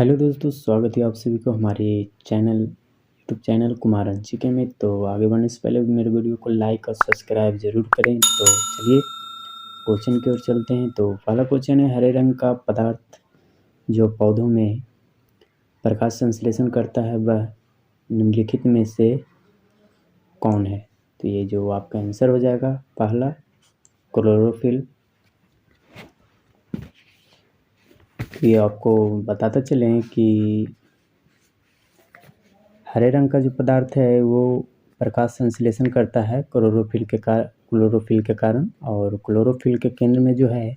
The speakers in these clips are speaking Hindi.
हेलो दोस्तों, स्वागत है आप सभी को हमारे यूट्यूब चैनल कुमार अंशिके में। तो आगे बढ़ने से पहले मेरे वीडियो को लाइक और सब्सक्राइब जरूर करें। तो चलिए क्वेश्चन की ओर चलते हैं। तो पहला क्वेश्चन है, हरे रंग का पदार्थ जो पौधों में प्रकाश संश्लेषण करता है वह निम्नलिखित में से कौन है? तो ये जो आपका आंसर हो जाएगा पहला क्लोरोफिल। ये आपको बताते चलें कि हरे रंग का जो पदार्थ है वो प्रकाश संश्लेषण करता है क्लोरोफिल के कारण। और क्लोरोफिल के केंद्र में जो है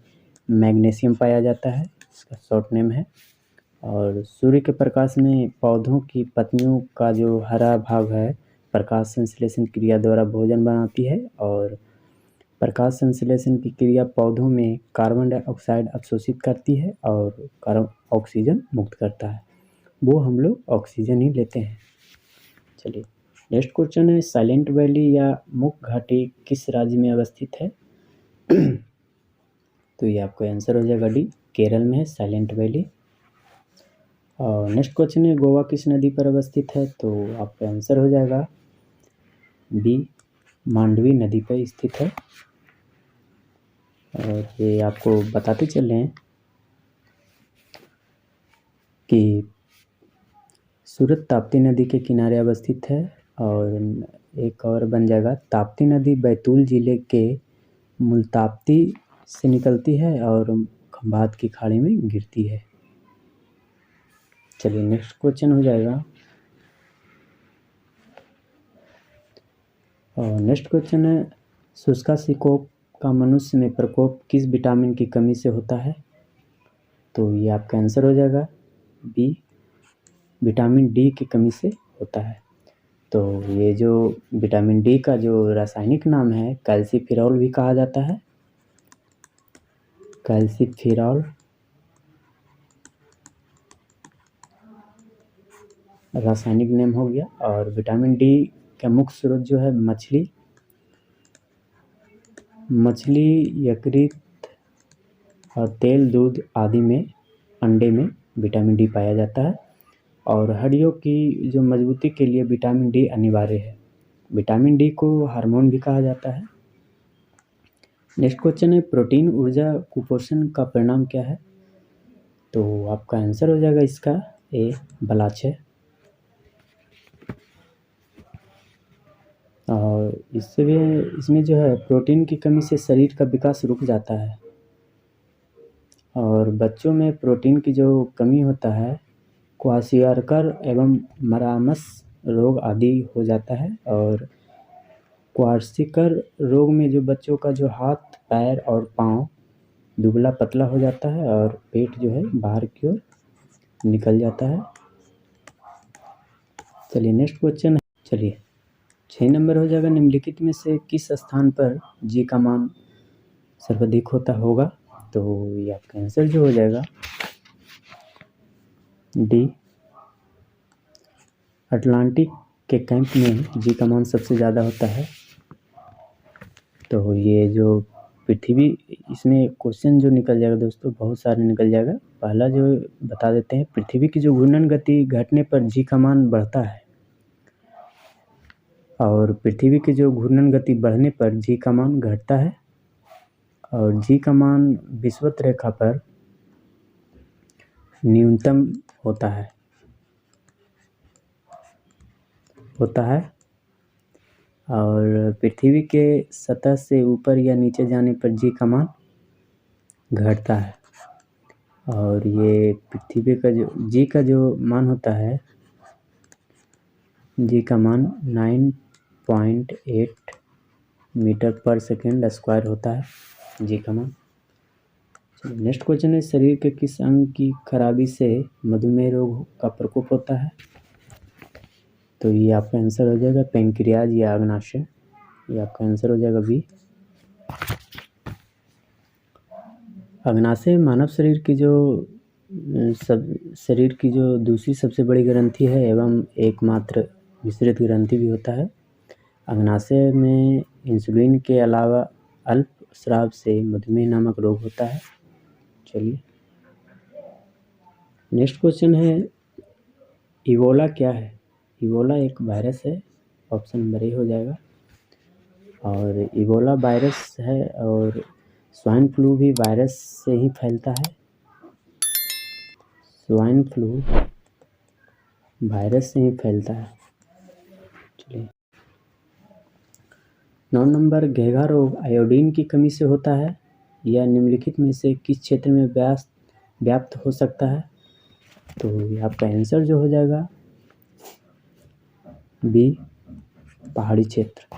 मैग्नीशियम पाया जाता है, इसका शॉर्ट नेम है। और सूर्य के प्रकाश में पौधों की पत्तियों का जो हरा भाग है प्रकाश संश्लेषण क्रिया द्वारा भोजन बनाती है। और प्रकाश संश्लेषण की क्रिया पौधों में कार्बन डाइऑक्साइड अवशोषित करती है और ऑक्सीजन मुक्त करता है। वो हम लोग ऑक्सीजन ही लेते हैं। चलिए नेक्स्ट क्वेश्चन है, साइलेंट वैली या मुक घाटी किस राज्य में अवस्थित है? तो ये आपका आंसर हो जाएगा डी, केरल में है साइलेंट वैली। और नेक्स्ट क्वेश्चन है, गोवा किस नदी पर अवस्थित है? तो आपका आंसर हो जाएगा बी, मांडवी नदी पर स्थित है। और ये आपको बताते चल रहे हैं कि सूरत ताप्ती नदी के किनारे अवस्थित है। और एक और बन जाएगा, ताप्ती नदी बैतूल जिले के मुल्ताप्ती से निकलती है और खंभात की खाड़ी में गिरती है। चलिए नेक्स्ट क्वेश्चन हो जाएगा। और नेक्स्ट क्वेश्चन है, शुष्कासिकोप का मनुष्य में प्रकोप किस विटामिन की कमी से होता है? तो ये आपका आंसर हो जाएगा बी, विटामिन डी की कमी से होता है। तो ये जो विटामिन डी का जो रासायनिक नाम है कैल्सीफेरॉल भी कहा जाता है। कैल्सीफेरॉल रासायनिक नेम हो गया। और विटामिन डी का मुख्य स्रोत जो है मछली, यकृत और तेल, दूध आदि में, अंडे में विटामिन डी पाया जाता है। और हड्डियों की जो मजबूती के लिए विटामिन डी अनिवार्य है। विटामिन डी को हार्मोन भी कहा जाता है। नेक्स्ट क्वेश्चन है, प्रोटीन ऊर्जा कुपोषण का परिणाम क्या है? तो आपका आंसर हो जाएगा इसका ए, बलाछय। और इसमें जो है प्रोटीन की कमी से शरीर का विकास रुक जाता है। और बच्चों में प्रोटीन की जो कमी होता है क्वाशियारकर एवं मरामस रोग आदि हो जाता है। और क्वार्सिकर रोग में जो बच्चों का जो हाथ, पैर और पाँव दुबला पतला हो जाता है और पेट जो है बाहर की ओर निकल जाता है। चलिए नेक्स्ट क्वेश्चन है। चलिए 6 नंबर हो जाएगा, निम्नलिखित में से किस स्थान पर जी का मान सर्वाधिक होगा? तो ये आपका आंसर जो हो जाएगा डी, अटलांटिक के कैंप में जी का मान सबसे ज़्यादा होता है। तो ये जो पृथ्वी, इसमें क्वेश्चन जो निकल जाएगा दोस्तों बहुत सारे निकल जाएगा। पहला जो बता देते हैं, पृथ्वी की जो घूर्णन गति घटने पर जी का मान बढ़ता है। और पृथ्वी की जो घूर्णन गति बढ़ने पर जी का मान घटता है। और जी का मान विषुवत रेखा पर न्यूनतम होता है। और पृथ्वी के सतह से ऊपर या नीचे जाने पर जी का मान घटता है। और ये पृथ्वी का जो जी का जो मान होता है, जी का मान 9.8 मीटर पर सेकेंड स्क्वायर होता है जी का मान। नेक्स्ट क्वेश्चन है, शरीर के किस अंग की खराबी से मधुमेह रोग का प्रकोप होता है? तो ये आपका आंसर हो जाएगा पेनक्रियाज या अग्नाशय। ये आपका आंसर हो जाएगा बी। अग्नाशय मानव शरीर की जो दूसरी सबसे बड़ी ग्रंथि है एवं एकमात्र विस्तृत ग्रंथि भी होता है। अग्नाशय में इंसुलिन के अलावा अल्प स्राव से मधुमेह नामक रोग होता है। चलिए नेक्स्ट क्वेश्चन है, इबोला क्या है? इबोला एक वायरस है, ऑप्शन नंबर ए हो जाएगा। और इबोला वायरस है और स्वाइन फ्लू भी वायरस से ही फैलता है। स्वाइन फ्लू वायरस से ही फैलता है। चलिए 9 नंबर, घेघा रोग आयोडीन की कमी से होता है। यह निम्नलिखित में से किस क्षेत्र में व्याप्त हो सकता है? तो ये आपका आंसर जो हो जाएगा बी, पहाड़ी क्षेत्र।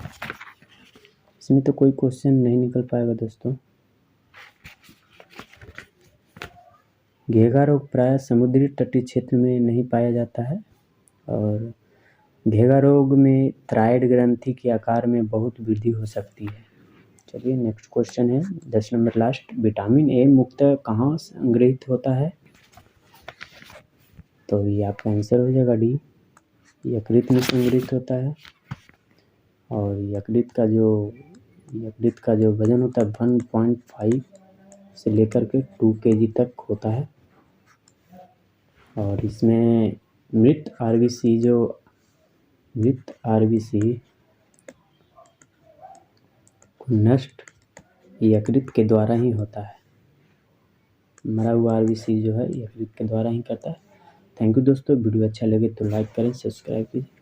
इसमें तो कोई क्वेश्चन नहीं निकल पाएगा दोस्तों। घेघा रोग प्रायः समुद्री तटीय क्षेत्र में नहीं पाया जाता है और घेघा रोग में थायराइड ग्रंथि के आकार में बहुत वृद्धि हो सकती है। चलिए नेक्स्ट क्वेश्चन है 10 नंबर लास्ट, विटामिन ए मुख्यतः कहाँ संग्रहित होता है? तो ये आपका आंसर हो जाएगा डी, यकृत में संग्रहित होता है। और यकृत का जो वजन होता है 1.5 से लेकर के 2 kg तक होता है। और इसमें मृत आरबीसी को नष्ट यकृत के द्वारा ही होता है। मरा हुआ आरबीसी जो है यकृत के द्वारा ही करता है। थैंक यू दोस्तों, वीडियो अच्छा लगे तो लाइक करें, सब्सक्राइब कीजिए।